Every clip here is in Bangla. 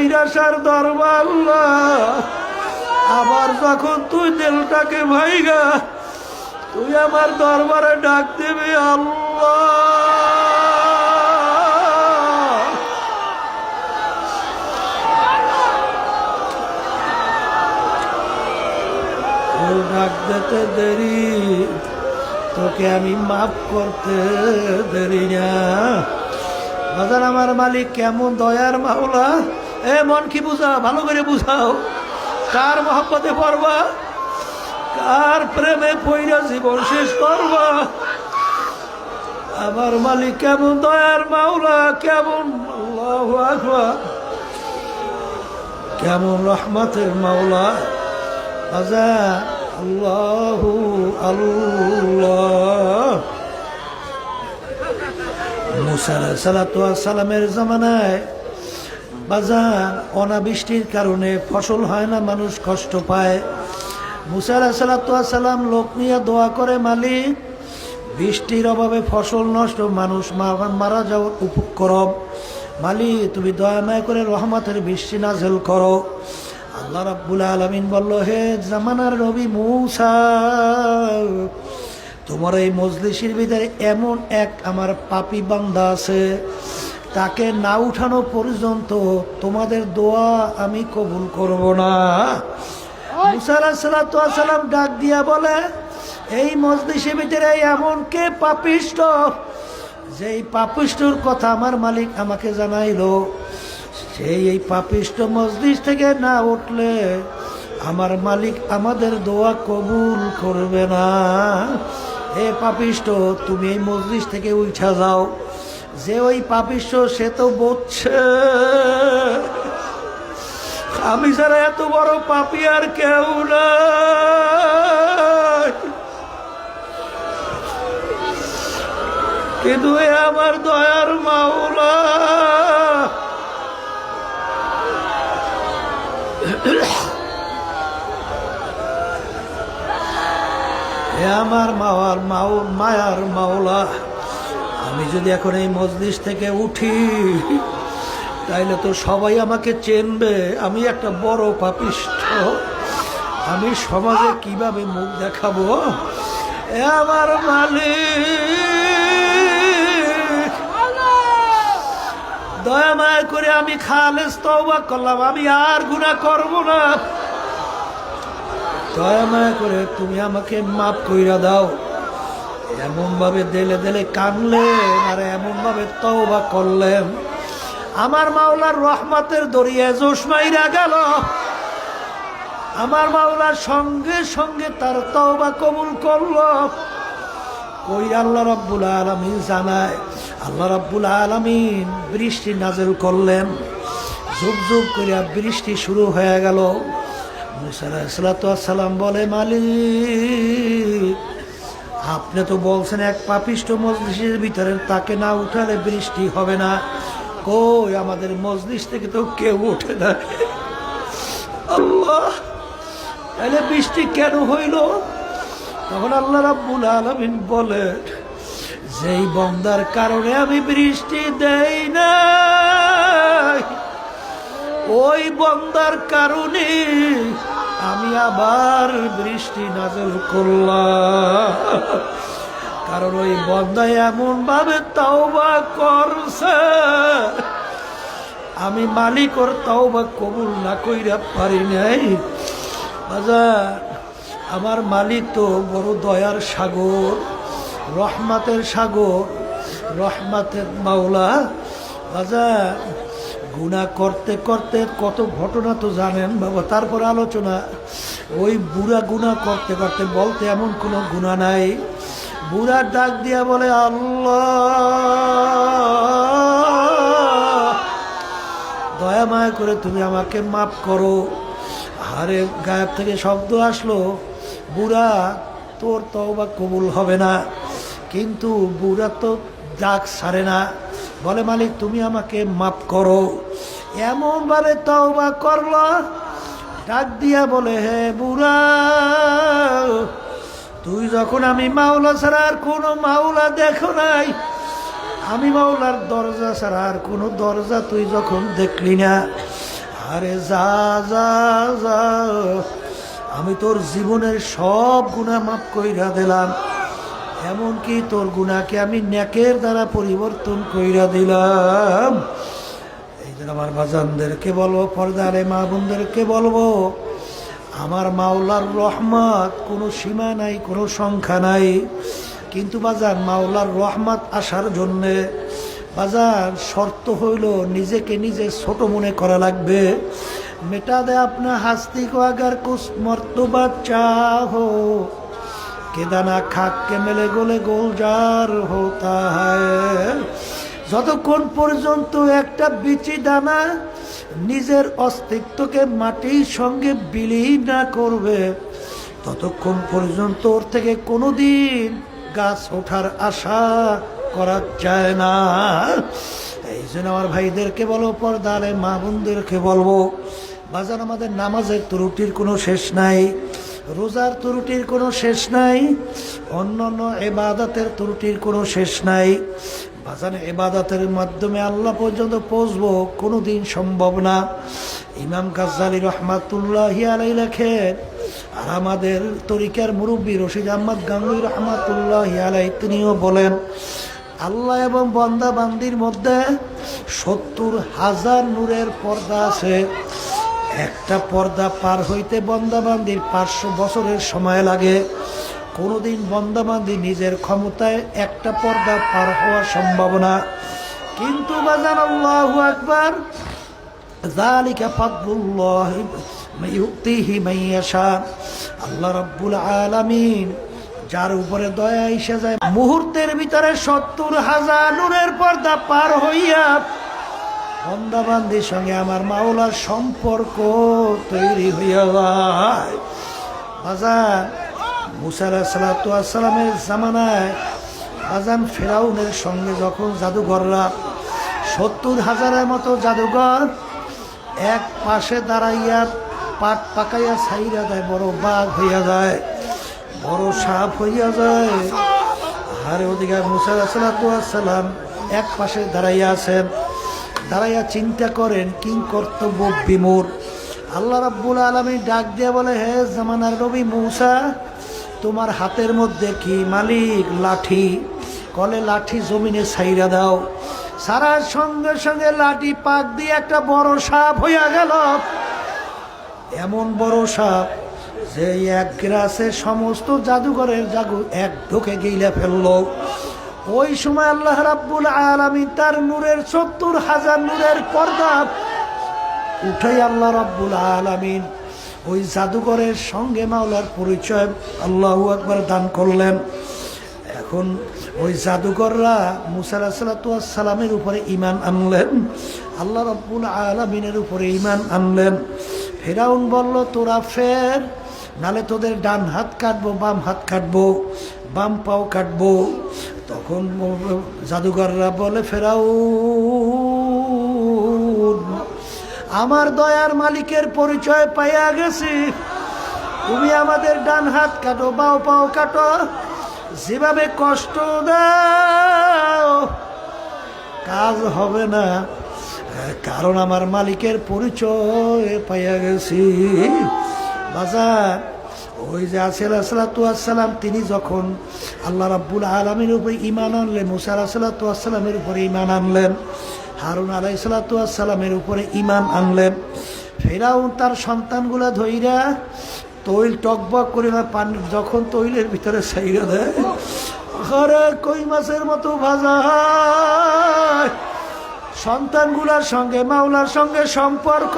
নৈরাশার দরবার আবার যখন তুই দিলটাকে ভাইগা তুই আমার দরবারে ডাক দিবি আল্লাহ, তুই ডাক দিতে দেরি তোকে আমি মাফ করতে দেরি না। বাজার আমার মালিক কেমন দয়ার মাওলা। এ মন কি বুঝা, ভালো করে বুঝাও। কার মহব্বতে পড়বা, কার প্রেমে পইরা জীবন শেষ করবা? আমার মালিক কেমন দয়ার মাওলা, কেমন আল্লাহু আকবার, কেমন রহমতের মাওলা। বাজার আল্লাহু আল্লাহ। মুসা আলাইহিস সালাতু ওয়াস সালামের জামানায় বাজার অনাবৃষ্টির কারণে ফসল হয় না, মানুষ কষ্ট পায়। মুসা আলাইহিস সালাতু ওয়াস সালাম লোক নিয়ে দোয়া করে, মালিক বৃষ্টির অভাবে ফসল নষ্ট, মানুষ মারা যাওয়ার উপক্রম, মালিক তুমি দয়া মায়া করে রহমতের বৃষ্টি নাযিল করো। আল্লাহ রাব্বুল আলামিন বলল, হে জামানার নবী মূসা, তোমার এই মজলিসের ভিতরে এমন এক আমার পাপী বান্দা আছে, তাকে না উঠানো পর্যন্ত তোমাদের দোয়া আমি কবুল করব না। মুসা আলাইহিস সালাতু ওয়াস সালাম ডাক দিয়া বলে, এই মজলিসের ভিতরে এমন কে পাপিষ্ঠ, যেই পাপিষ্ঠর কথা আমার মালিক আমাকে জানাইলো, সেই এই পাপিষ্ঠ মজলিস থেকে না উঠলে আমার মালিক আমাদের দোয়া কবুল করবে না। হে পাপিষ্ঠ, তুমি এই মজলিস থেকে উঠা যাও। যে ওই পাপিষ্ঠ সে তো বলছে, আমি ছাড়া এত বড় পাপী আর কেউ নাই, কিন্তু এ আমার দয়ার মাওলা। হে আমার মায়ার মাওলা, আমি যদি এখন এই মজলিস থেকে উঠি তাইলে তো সবাই আমাকে চেনবে আমি একটা বড় পাপিষ্ঠ, আমি সমাজে কিভাবে মুখ দেখাবো? এ আমার মালিক, দয়া মায়া করে আমি খালেস তওবা করলাম, আমি আর গুনাহ করব না, দয়া মায়া করে তুমি আমাকে মাফ কইরা দাও। এমন ভাবে দেলে দেলে কানলেন আর এমন ভাবে তওবা করলেন, আমার মাওলার রহমতের দরিয়া জোশ মাইরা গেল। আমার মাওলার সঙ্গে সঙ্গে তার তওবা কবুল করলো। কই আল্লাহ রাব্বুল আলামিন জানায়, আল্লাহ রাব্বুল আলামিন বৃষ্টি নাযিল করলেন, ঝুপ ঝুপ করে বৃষ্টি শুরু হয়ে গেল। মুসা আলাইহিস সালাতু ওয়াস সালাম বলে, মালিক আপনি তো বলছেন এক পাপিষ্ঠ মজলিসের ভিতরে তাকে না উঠালে বৃষ্টি হবে না, কই আমাদের মজলিস থেকে তো কেউ ওঠে না। আল্লাহ, তাহলে বৃষ্টি কেন হইল? তখন আল্লাহ রাব্বুল আলামিন বলে, যেই বান্দার কারণে আমি বৃষ্টি দেই না, ওই বান্দার কারণে আমি আবার বৃষ্টি নাযিল করলাম। কারণ ওই বান্দা এমন ভাবে তওবা করছে, আমি মালিক ওর তওবা কবুল না কইরা পারি নাই। বাজার আমার মালিক তো বড় দয়ার সাগর, রহমতের সাগর, রহমতের মাওলা। বাজার গুনাহ করতে করতে কত ঘটনা তো জানেন বাবা, তারপর আলোচনা। ওই বুড়া গুনাহ করতে করতে বলতে এমন কোনো গুনাহ নাই। বুড়া ডাক দিয়া বলে, আল্লাহ দয়া মায়া করে তুমি আমাকে মাফ করো। আরে গায়েব থেকে শব্দ আসলো, বুড়া তোর তওবা কবুল হবে না। কিন্তু বুড়া তো ডাক ছাড়ে না, বলে মালিক তুমি আমাকে মাফ করো। এমন ভাবে তওবা করলো, ডাক দিয়া বলে, হে বুড়া, তুই যখন আমি মাওলা ছাড়া আর কোনো মাওলা দেখো নাই, আমি মাওলার দরজা ছাড়া আর কোনো দরজা তুই যখন দেখলি না, আরে যা যা যা, আমি তোর জীবনের সব গুনাহ মাফ কইরা দিলাম, এমনকি তোর গুনাহকে আমি নেকের দ্বারা পরিবর্তন কইরা দিলাম। এই জন্য আমার বাজানদেরকে বলবো, পর্দারে মা বোনদেরকে বলবো, আমার মাওলার রহমত কোনো সীমা নাই, কোনো সংখ্যা নাই। কিন্তু বাজান, মাওলার রহমত আসার জন্যে বাজান শর্ত হইল নিজেকে নিজে ছোট মনে করা লাগবে। মেটা দে আপনা হাস্তি কো আগার কুছ মর্তবা চাহো, কেদানা খাক কে মেলে গোলে গোলজার হতা হ্যায়। যতক্ষণ পর্যন্ত একটা বিচি দানা নিজের অস্তিত্বকে মাটির সঙ্গে বিলীন না করবে, ততক্ষণ পর্যন্ত ওর থেকে কোনোদিন গাছ ওঠার আশা করা যায় না। এই জন্য আমার ভাইদেরকে বলো, পর্দারে মা বোনদেরকে বলবো, বাজার আমাদের নামাজের ত্রুটির কোনো শেষ নাই, রোজার ত্রুটির কোনো শেষ নাই, অন্যান্য ইবাদতের ত্রুটির কোনো শেষ নাই। বাজান ইবাদতের মাধ্যমে আল্লাহ পর্যন্ত পৌঁছবো কোনোদিন সম্ভব না। ইমাম গাজ্জালী রহমাতুল্লাহি আলাইহি লেখেন, আর আমাদের তরিকার মুরব্বী রশিদ আহমদ গাঙ্গুই রহমাতুল্লাহি আলাইহি তিনিও বলেন, আল্লাহ এবং বান্দা বান্দির মধ্যে 70,000 নূরের পর্দা আছে। একটা পর্দা পার হইতে বান্দাবান্দির 500 বছরের সময় লাগে। কোনোদিন বান্দাবান্দি নিজের ক্ষমতায় একটা পর্দা পার হওয়া সম্ভব না। কিন্তু বাজান, আল্লাহু আকবার, যালিকা ফাদলুল্লাহ ইউতিহি মাইয়াশা। আল্লাহ রাব্বুল আলামিন যার উপরে দয়া এসে যায়, মুহূর্তের ভিতরে 70,000 নূরের পর্দা পার হইয়া বান্দাবান্দির সঙ্গে আমার মাওলার সম্পর্ক তৈরি হইয়া যায়। বাজান, মুসা আলাইহিস সালাতু ওয়াস সালামের জামানায় বাজান ফেরাউনের সঙ্গে যখন জাদুঘররা 70,000-এর মতো জাদুঘর এক পাশে দাঁড়াইয়া পাট পাকাইয়া ছাইরা দেয়, বড় বাঘ হইয়া যায়, বড় সাপ হইয়া যায়। আর ওদিকে মুসা আলাইহিস সালাতু ওয়াস সালাম এক পাশে দাঁড়াইয়া আছেন, দাঁড়াইয়া চিন্তা করেন কি কর্তব্য বিমূঢ়। আল্লাহ রাব্বুল আলামিন ডাক দিয়ে বলে, হে জামানার নবী মূসা, তোমার হাতের মধ্যে কি? মালিক, লাঠি। কলে লাঠি জমিনে ছাইরা দাও। সারার সঙ্গে সঙ্গে লাঠি পাক দিয়ে একটা বড় সাপ হইয়া গেল। এমন বড় সাপ যে এক গ্রাসে সমস্ত জাদুঘরের জাদু এক ঢোকে গিলা ফেললো। ওই সময় আল্লাহ রাব্বুল আলামিন তার নূরের 70,000 নূরের পর্দা উঠাই আল্লাহ রাব্বুল আলামিন ওই জাদুঘরের সঙ্গে মাওলার পরিচয় আল্লাহু আকবার দান করলেন। এখন ওই জাদুঘররা মুসা আলাইহিস সালাতু ওয়াস সালামের উপরে ঈমান আনলেন, আল্লাহ রাব্বুল আলামিনের উপরে ঈমান আনলেন। ফিরাউন বলল, তোরা ফের, নালে তোদের ডান হাত কাটবো, বাম হাত কাটবো, বাম পাও কাটবো। তখন জাদুঘররা বলে, ফেরাউন, আমার দয়ার মালিকের পরিচয় পাইয়া গেছি, তুমি আমাদের ডান হাত কাটো, বাও পাও কাটো, যেভাবে কষ্ট দাও কাজ হবে না, কারণ আমার মালিকের পরিচয় পাইয়া গেছি। বাজার, ওই যে আলাইহিস সালাতু ওয়াস সালাম তিনি যখন আল্লাহ রাব্বুল আলামিনের উপরে ঈমান আনলেন, মুসা আলাইহিস সালাতু ওয়াস সালামের উপরে ঈমান আনলেন, হারুন আলাইহিস সালাতু ওয়াস সালামের উপরে ঈমান আনলেন। ফিরাউন তার সন্তানগুলা ধইরা তৈল টকবক করে পানি যখন তৈলের ভিতরে ছাইরা দেয়, আরে কই মাছের মতো ভাজা হয়। সন্তানগুলার সঙ্গে মাওলার সঙ্গে সম্পর্ক,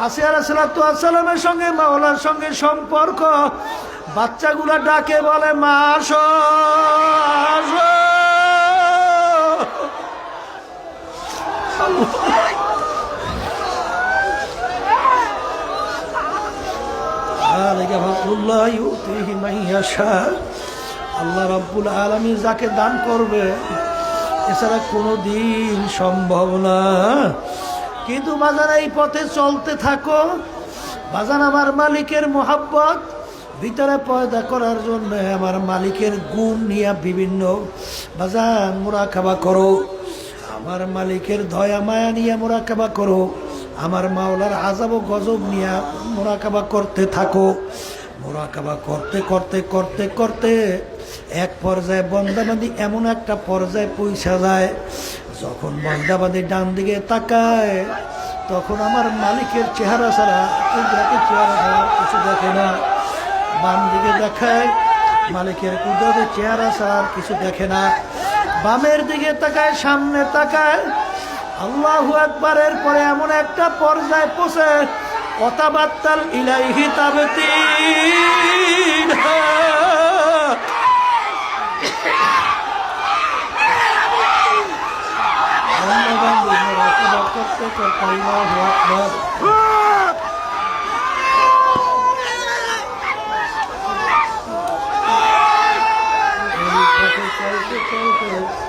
আসিয়া আলাইহিস সালাতু ওয়াস সালামের সঙ্গে মাওলার সঙ্গে সম্পর্ক। বাচ্চাগুলা ডাকে বলে, মা আসো আসো। আল্লাহ রাব্বুল আলামিন যাকে দান করবে এছাড়া কোনো দিন সম্ভব না। কিন্তু বাজান, এই পথে চলতে থাকো। বাজান, আমার মালিকের মোহাব্বত ভিতরে পয়দা করার জন্য আমার মালিকের গুণ নিয়ে বিভিন্ন বাজান মুরাকাবা করো। আমার মালিকের দয়া মায়া নিয়ে মুরাকাবা করো। আমার মাওলার আযাব ও গজব নিয়ে মুরাকাবা করতে থাকো। মুরাকাবা করতে করতে করতে করতে এক পর্যায়ে বন্দাবান্দি এমন একটা পর্যায়ে পৌঁছা যায়, যখন বন্দাবান্দি ডান দিকে তাকায় তখন আমার মালিকের চেহারা ছাড়া, কুদরতের চেহারা ছাড়া কিছু দেখে না। বাম দিকে দেখায় মালিকের কুদরতের চেহারা ছাড়া আর কিছু দেখে না। বামের দিকে তাকায়, সামনে তাকায়, আল্লাহু আকবারের পরে এমন একটা পর্যায়ে পৌঁছে ওয়াতাবাত্তাল ইলাইহি তাবতীল। আল্লাহু আকবার। চলতে চলতে